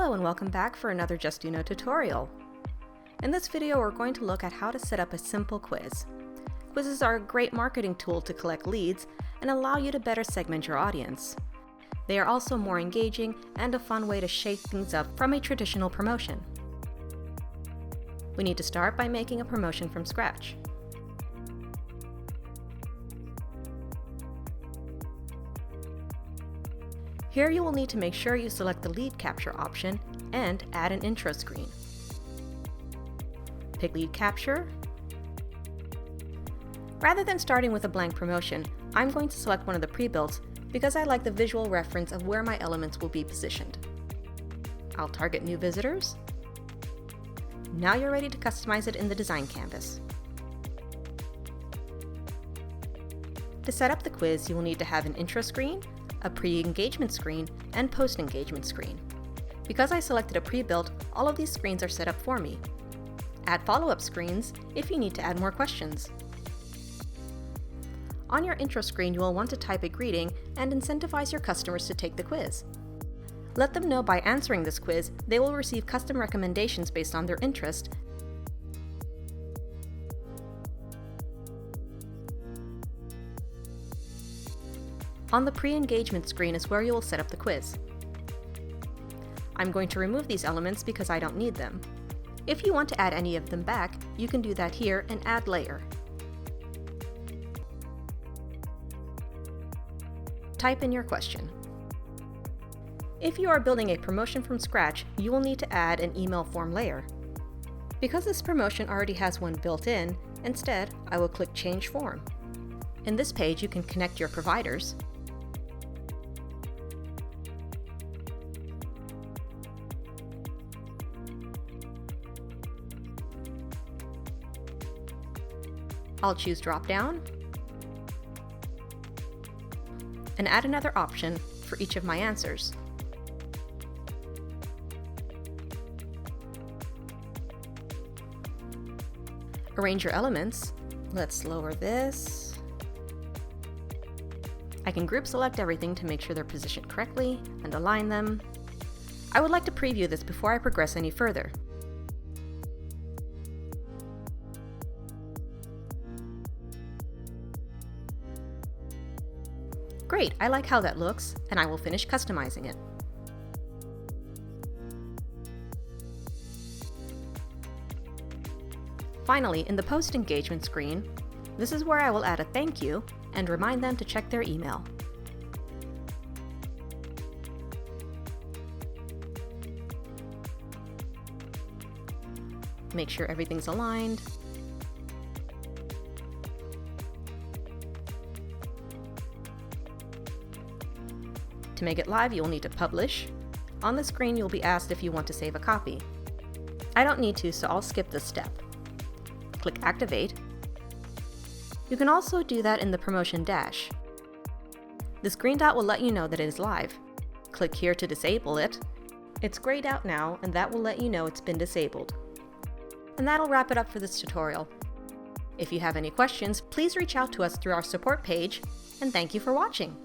Hello and welcome back for another Justuno tutorial. In this video we're going to look at how to set up a simple quiz. Quizzes are a great marketing tool to collect leads and allow you to better segment your audience. They are also more engaging and a fun way to shake things up from a traditional promotion. We need to start by making a promotion from scratch. Here you will need to make sure you select the lead capture option and add an intro screen. Pick lead capture. Rather than starting with a blank promotion, I'm going to select one of the pre-builts because I like the visual reference of where my elements will be positioned. I'll target new visitors. Now you're ready to customize it in the design canvas. To set up the quiz, you will need to have an intro screen, a pre-engagement screen, and post-engagement screen. Because I selected a pre-built, all of these screens are set up for me. Add follow-up screens if you need to add more questions. On your intro screen, you will want to type a greeting and incentivize your customers to take the quiz. Let them know by answering this quiz, they will receive custom recommendations based on their interest. On the pre-engagement screen is where you will set up the quiz. I'm going to remove these elements because I don't need them. If you want to add any of them back, you can do that here and add layer. Type in your question. If you are building a promotion from scratch, you will need to add an email form layer. Because this promotion already has one built in, instead, I will click Change Form. In this page, you can connect your providers, I'll choose drop-down and add another option for each of my answers. Arrange your elements. Let's lower this. I can group select everything to make sure they're positioned correctly and align them. I would like to preview this before I progress any further. Great, I like how that looks, and I will finish customizing it. Finally, in the post-engagement screen, this is where I will add a thank you and remind them to check their email. Make sure everything's aligned. To make it live, you'll need to publish. On the screen, you'll be asked if you want to save a copy. I don't need to, so I'll skip this step. Click Activate. You can also do that in the promotion dash. This green dot will let you know that it is live. Click here to disable it. It's grayed out now, and that will let you know it's been disabled. And that'll wrap it up for this tutorial. If you have any questions, please reach out to us through our support page, and thank you for watching.